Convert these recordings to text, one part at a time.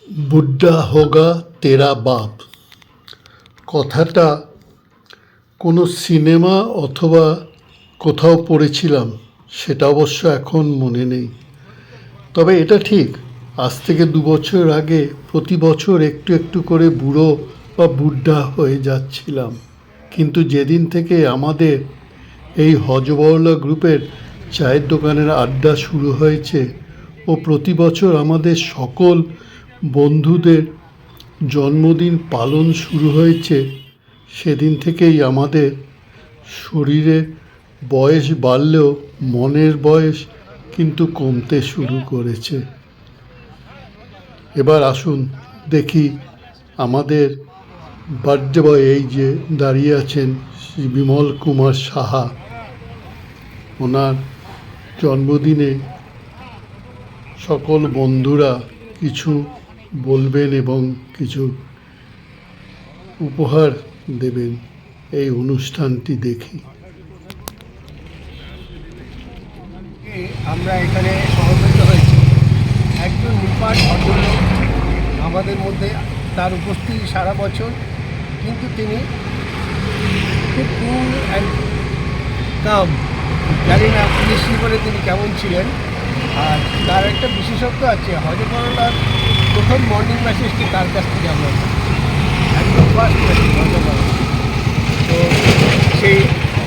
বুড্ঢা হোগা তেরা বাপ কথাটা কোনো সিনেমা অথবা কোথাও পড়েছিলাম, সেটা অবশ্য এখন মনে নেই। তবে এটা ঠিক, আজ থেকে 2 বছর আগে প্রতি বছর একটু একটু করে বুড়ো বা বুড্ঢা হয়ে যাচ্ছিলাম। কিন্তু যেদিন থেকে আমাদের এই হজবরলা গ্রুপের চায়ের দোকানের আড্ডা শুরু হয়েছে ও প্রতি বছর আমাদের সকল বন্ধুদের জন্মদিন পালন শুরু হয়েছে, সেদিন থেকেই আমাদের শরীরে বয়স বাড়লেও মনের বয়স কিন্তু কমতে শুরু করেছে। এবার আসুন দেখি আমাদের বার্থডে বয়, এই যে দাঁড়িয়ে আছেন শ্রী বিমল কুমার সাহা, ওনার জন্মদিনে সকল বন্ধুরা কিছু বলবেন এবং কিছু উপহার দেবেন। এই অনুষ্ঠানটি দেখি। আমরা এখানে সমবেত হয়েছি একজন নিপাট ভদ্রলোক আমাদের মধ্যে, তার উপস্থিতি সারা বছর, কিন্তু তিনি খুব কুল অ্যান্ড কাম। জানি না পুলিশ জীবনে তিনি কেমন ছিলেন। আর তার একটা বিশেষত্ব আছে, হজবরলার প্রথম মর্নিং মেসেজটি তার কাছ থেকে আমরা একদম ফার্স্ট মেসেজ হজবরলা। তো সেই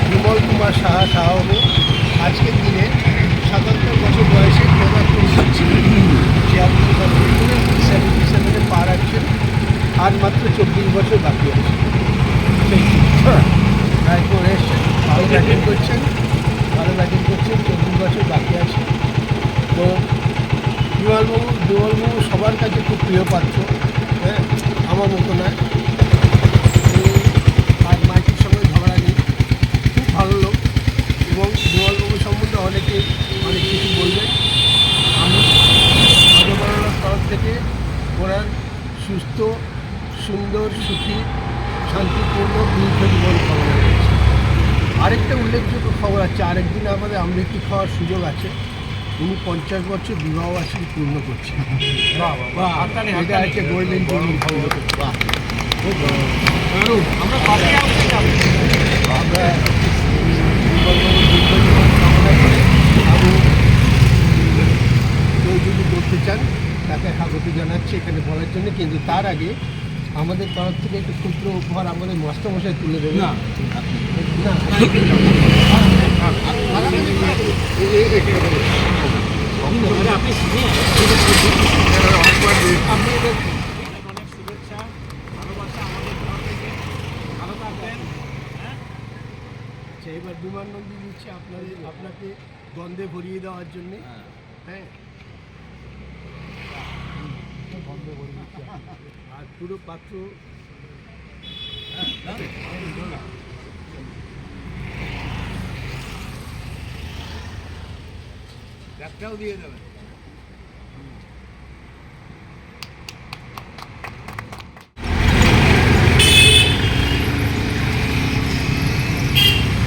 বিমল কুমার সাহাবাবু আজকের দিনে ৭৭ বছর বয়সে পদার্পণ করছিলেন। 77 পা রাখছেন, আর মাত্র 24 বছর বাকি আছে। এখন এসছেন, ভালো ব্যাটিং করছেন, 24 বছর বাকি আছে। তো বিমলবাবু সবার কাছে খুব প্রিয় পাত্র, হ্যাঁ, আমার মতো নয়। আর মাইকের সঙ্গে ঝগড়া নেই, খুব ভালো লোক। এবং বিমলবাবু সম্বন্ধে অনেকেই অনেক কিছু বলবেন। আমি হজবরলার তরফ থেকে ওনার সুস্থ, সুন্দর, সুখী, শান্তিপূর্ণ দীর্ঘ জীবন কামনা করছি। আরেকটা উল্লেখযোগ্য খবর আছে, আরেকদিন আমাদের আমৃত্যু খাওয়ার সুযোগ আছে। উনি 50 বছর বিবাহবার্ষিকী পূর্ণ করছেন। এটা হচ্ছে গোল্ডেন জুবলি খবর। আমরা কেউ যদি করতে চান তাকে স্বাগত জানাচ্ছি এখানে বলার জন্য। কিন্তু তার আগে আমাদের তরফ থেকে একটু ক্ষুদ্র উপহার আমাদের মাস্টারমশাই তুলে দেবেন। এবার বিমানবন্দর দিচ্ছি আপনাকে দ্বন্দ্বে ভরিয়ে দেওয়ার জন্যে। হ্যাঁ, আর পুরো পাত্র ব্যাগটাও দিয়ে দেবেন।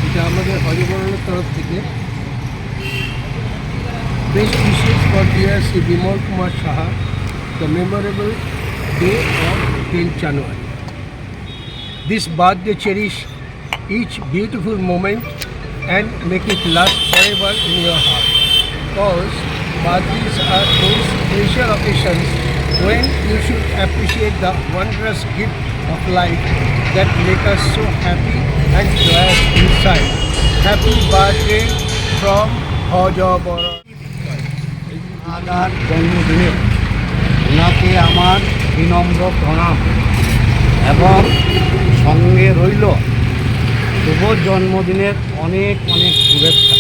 এটা আমাদের হজবরলার তরফ থেকে best wishes for dear Shri Bimal Kumar Saha, the memorable day of 10th January. This birthday cherish each beautiful moment and make it last forever in your heart. Because birthdays are those special occasions when you should appreciate the wondrous gift of life that make us so happy and joyous inside. Happy birthday from Hojabara. আদার জন্মদিনে ওনাকে আমার বিনম্র প্রণাম এবং সঙ্গে রইল শুভ জন্মদিনের অনেক অনেক শুভেচ্ছা।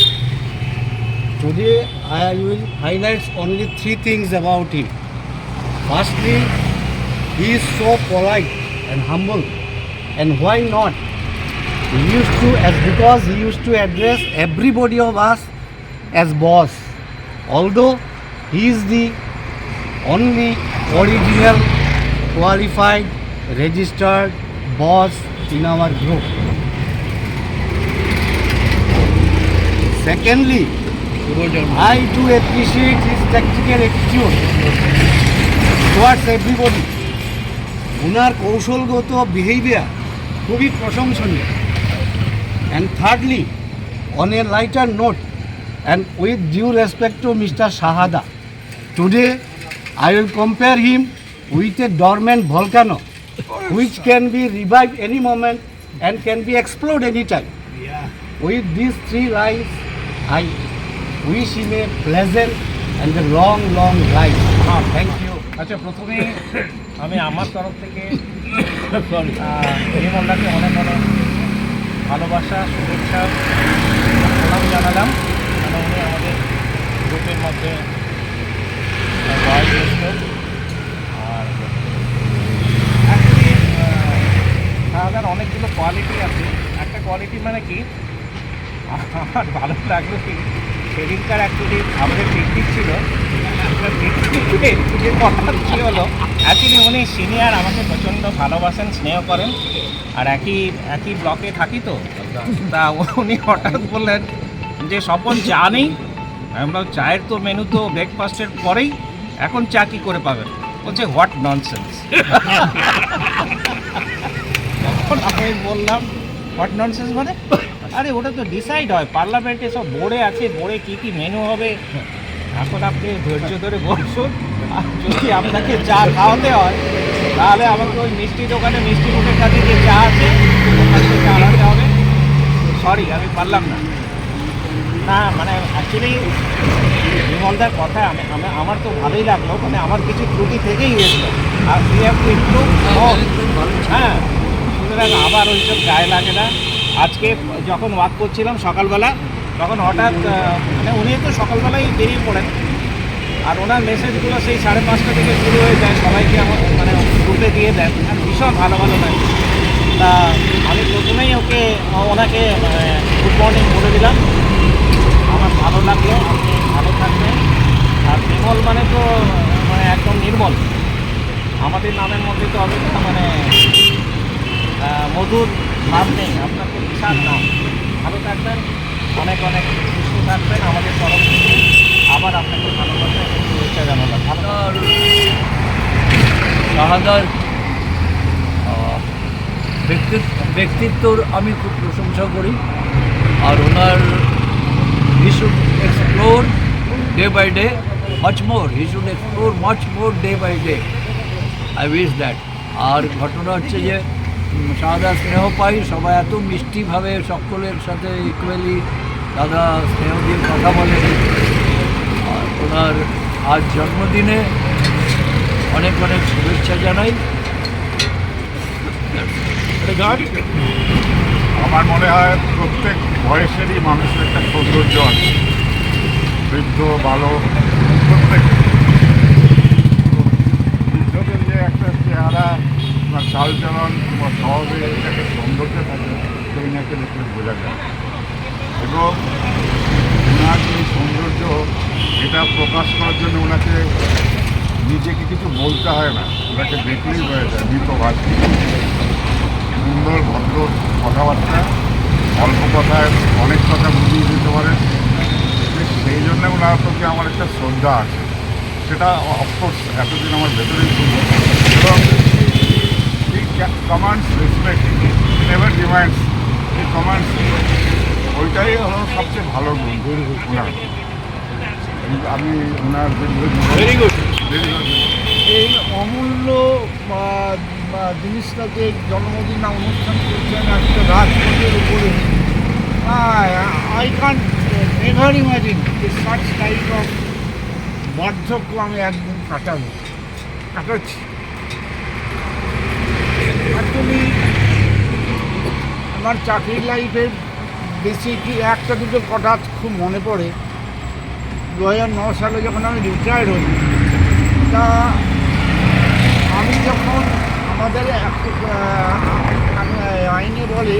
Today I will highlight only 3 things about him. Firstly, he is so polite and humble, and why not? Because he used to address everybody of us as boss. Although he is the only original qualified registered boss in our group. Secondly, I do appreciate his tactical attitude. So towards everybody. ওনার কৌশলগত behaviour খুবই প্রশংসনীয়। And thirdly, on a lighter note and with due respect to Mr. Shahada, today I will compare him with a dormant volcano which can be revived any moment and can be exploded anytime. With these 3 lines, I wish him a pleasant and a long life. Thank you. আচ্ছা, প্রথমে আমি আমার তরফ থেকে নির্মলদাকে অনেক ভালোবাসা, শুভেচ্ছা, প্রণাম জানালাম। কারণ উনি আমাদের গ্রুপের মধ্যে বয়োজ্যেষ্ঠ। আর অ্যাকচুয়ালি শাহাদার অনেকগুলো কোয়ালিটি আছে। একটা কোয়ালিটি মানে কি, আমার ভালো লাগলো কি, সেদিনকার অ্যাকচুয়ালি আমাদের পিকনিক ছিল। পিকনিকে হঠাৎ কী হলো, অ্যাকচুয়ালি উনি সিনিয়র, আমাকে প্রচণ্ড ভালোবাসেন, স্নেহ করেন, আর একই ব্লকে থাকি তো। তা উনি হঠাৎ বললেন যে স্বপন চা নেই। আমরা চায়ের তো মেনু তো ব্রেকফাস্টের পরেই, এখন চা কী করে পাবেন? বলছে হোয়াট ননসেন্স। তখন আমি বললাম হোয়াট ননসেন্স মানে, আরে ওটা তো ডিসাইড হয় পার্লামেন্টে, সব বোর্ডে আছে, বোর্ডে কী কী মেনু হবে। এখন আপনি ধৈর্য ধরে বসুন, আর যদি আপনাকে চা খাওয়াতে হয় তাহলে আমাকে ওই মিষ্টি দোকানে মিষ্টি মুখের কাছে যে চা আছে ওখান থেকে আনাতে হবে। সরি, আমি পারলাম না। না মানে অ্যাকচুয়ালি বিমলদার কথা আমার তো ভালোই লাগলো, মানে আমার কিছু ত্রুটি থেকেই গেছিলো, আর উই হ্যাভ টু ইমপ্রুভ। হ্যাঁ, সুতরাং আবার ওইসব গায়ে লাগে না। আজকে যখন ওয়াক করছিলাম সকালবেলা, তখন হঠাৎ মানে উনি তো সকালবেলায় বেরিয়ে পড়েন, আর ওনার মেসেজগুলো সেই 5:30 থেকে শুরু হয়ে যায়, সবাইকে আমার মানে গ্রুপে দিয়ে দেন, আর ভীষণ ভালো লাগে। তা আমি প্রথমেই ওনাকে গুড মর্নিং বলে দিলাম। আমার ভালো লাগলো, আপনি ভালো থাকবেন। আর নির্মল মানে তো মানে একদম নির্মল, আমাদের নামের মধ্যে তো হবে না, মানে মধুর ভাব নেই। আপনার তো বিশাল নাম, ভালো থাকবেন, অনেক সুস্থ থাকবেন। আমাদের তরফ থেকে আবার আপনাকে ভালোবাসা এবং শুভেচ্ছা জানালাম। শাহাদার ব্যক্তিত্বর আমি খুব প্রশংসা করি, আর ওনার he should explore day by day much more, he should explore much more day by day, I wish that. আর ঘটনা হচ্ছে যে শাহাদা স্নেহ পাই, সবাই এত মিষ্টিভাবে সকলের সাথে ইকুয়ালি দাদা স্নেহ দিয়ে কথা বলে। আর ওনার আজ জন্মদিনে অনেক শুভেচ্ছা জানাই। আমার মনে হয় প্রত্যেক বয়সেরই মানুষের একটা সৌন্দর্য আছে, বৃদ্ধ বালক প্রত্যেক বৃদ্ধদের যে একটা চেহারা বা চালচলন বা স্বভাবে একটা সৌন্দর্য থাকে, সেটাকে দেখলে বোঝা যায়। এবং ওনার যে সৌন্দর্য, এটা প্রকাশ করার জন্য ওনাকে নিজেকে কিছু বলতে হয় না, ওনাকে দেখলেই বোঝা যায়। মিতভাষী, সুন্দর ভদ্র কথাবার্তা, অল্প কথায় অনেক কথা বুঝিয়ে দিতে পারেন। সেই জন্য ওনার প্রতি আমার একটা শ্রদ্ধা আছে, সেটা অফকোর্স এতদিন আমার ভেতরেই ছিল। এবং কমান্ডস রেসপেক্ট, নেভার ডিমান্ডস, এই কমান্ডস, ওইটাই হলো সবচেয়ে ভালো গুণ ওনার। আমি ওনার ভেরি গুড এই অমূল্য জিনিসটাকে জন্মদিন অনুষ্ঠান করছেন একটা রাজপথের উপরে। I can never imagine such type of বার্ধক্য আমি একদিন কাটাচ্ছি। অ্যাকচুয়ালি আমার চাকরির লাইফের বেশি কি একটা দুটো কথা খুব মনে পড়ে। 2009 সালে যখন আমি রিটায়ার্ড হই, তা আমি যখন আমাদের আইনে বলে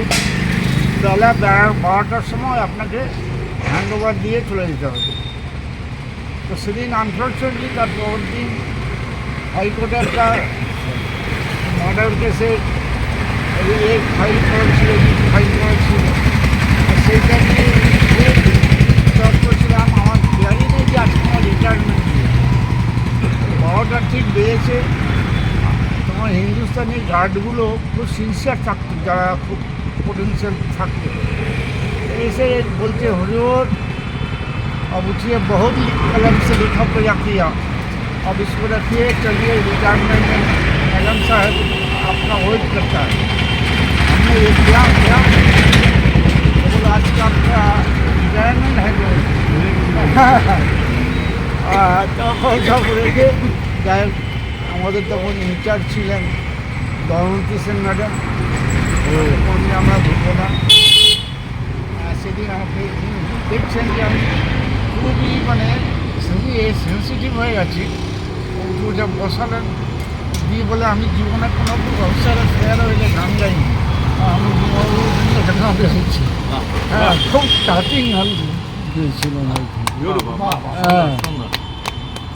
বেলা 12টার সময় আপনাকে হ্যান্ড ওভার দিয়ে চলে যেতে হবে। তো সেদিন আনফর্চুনেটলি তার পরের দিন হাইকোর্টে একটা মার্ডার কেসের ফাইল করেছিল, আর সেইটা নিয়ে তৎপর ছিলাম। আমার খেয়ালই নেই যে আজকে আমার রিটায়ারমেন্ট। পাওয়াটা ঠিক বেড়েছে। তোমার হিন্দুস্তানি গার্ডগুলো খুব সিনসিয়ার থাকতো, যারা খুব पोटेंशियल থাকতো। ऐसे बोलते हुजूर अब उठिए, बहुत कलम से लिखा प्रया किया, अब इसको रखिए, चलिए रिटायरमेंट में मैडम साहब आपका वेट करता है। हमने ये किया तो बोला आज का आपका रिटायरमेंट है जो তখন সব রেখে যাই হোক, আমাদের তখন ইনচার্জ ছিলেন দময়ন্তী সেন ম্যাডাম, উনি আমরা ভুলবো না। সেদিন আমাকে দেখছেন যে আমি খুবই মানে সেন্সিটিভ হয়ে গেছি। উঠে যা বসালেন দিয়ে বলে আমি জীবনে কোনো ব্যবসার ফেয়ার হইলে গান গাইনি, আমি গান গাইছি। হ্যাঁ, খুব টাচিং গান দিয়েছিলেন আর কি। হ্যাঁ,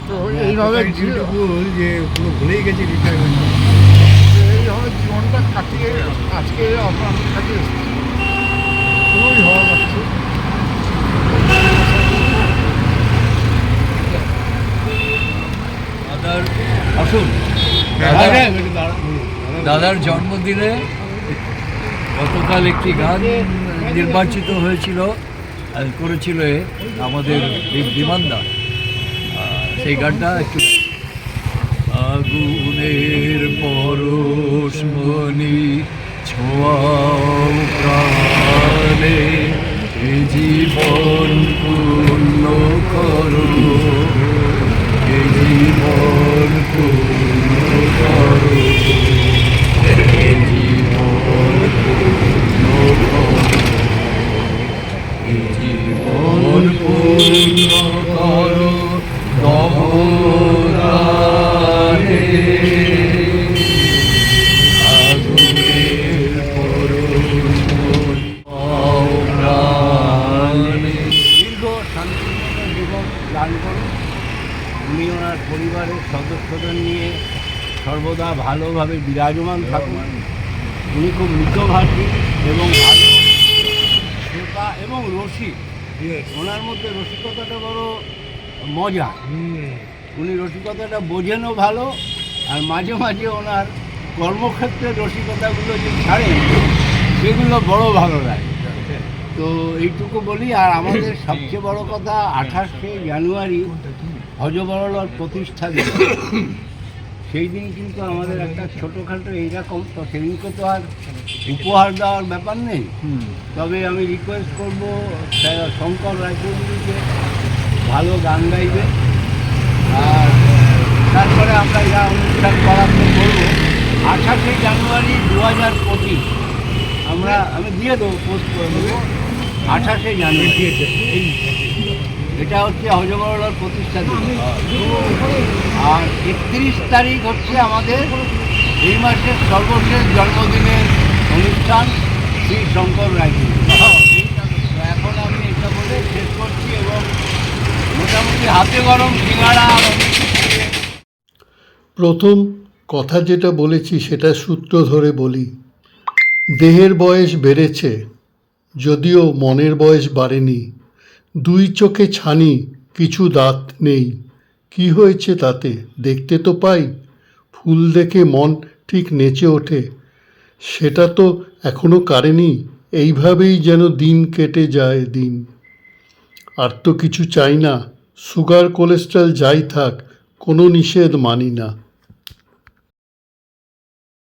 তো এইভাবে যে পুরো ভুলেই গেছে রিটায়ারমেন্ট, এইভাবে জীবনটা কাটিয়ে আজকে আপনার কাছে এসেছি। খুবই ভালো লাগছে। দাদার আসুন, দাদার জন্মদিনে গতকাল একটি গান নির্বাচিত হয়েছিল, করেছিল আমাদের বিমানদা। সেই গানটা একটু আগুনের পরশমণি ছোঁয়াও প্রাণে, এ জীবন পূর্ণ করো, এ জীবন পূর্ণ করো, এ জীবন পূর্ণ করো, এ জীবন পূর্ণ করো দমরানে, আগুনের পরশমণি প্রাণে। দীর্ঘ শান্তিপূর্ণ জীবন দান করুন। উনি ওনার পরিবারের সদস্যদের নিয়ে সর্বদা ভালোভাবে বিরাজমান থাকুন। উনি খুব মিতভাষী এবং ভালো শ্রোতা এবং রসিক। ওনার মধ্যে রসিকতাটা বড় মজা। উনি রসিকতাটা বোঝেনও ভালো, আর মাঝে মাঝে ওনার কর্মক্ষেত্রে রসিকতাগুলো যে ছাড়েন সেগুলো বড় ভালো লাগে। তো এইটুকু বলি। আর আমাদের সবচেয়ে বড় কথা, 28শে জানুয়ারি হযবরলার প্রতিষ্ঠা দিবস। সেই দিন কিন্তু আমাদের একটা ছোটোখাটো এইরকম, তো সেদিনকে তো আর উপহার দেওয়ার ব্যাপার নেই। তবে আমি রিকোয়েস্ট করবো শঙ্কর রায়চৌধুরীকে, ভালো গান গাইবে। আর তারপরে আমরা যা অনুষ্ঠান করার তো করবো। 28শে জানুয়ারি 2025 আমি দিয়ে দেবো, পোস্ট করে দেবো। 28শে জানুয়ারি এটা হচ্ছে হযবরলার প্রতিষ্ঠা দিবস। আর 31 তারিখ হচ্ছে আমাদের এই মাসের সর্বশেষ জন্মদিনের অনুষ্ঠান, শ্রী শঙ্কর রায়চৌধুরী। তো এখন আমি এটা বলে শেষ করছি, এবং মোটামুটি হাতে গরম সিঙ্গাড়া। প্রথম কথা যেটা বলেছি সেটা সূত্র ধরে বলি। দেহের বয়স বেড়েছে, যদিও মনের বয়স বাড়েনি। 2 চোখে ছানি, কিছু দাঁত নেই। কি হয়েছে তাতে? দেখতে তো পাই। ফুল দেখে মন ঠিক নেচে ওঠে, সেটা তো এখনো কারেনি। এইভাবেই যেন দিন কেটে যায় দিন। আর তো কিছু চাই না। সুগার কোলেস্ট্রল যাই থাক, কোনো নিষেধ মানি না।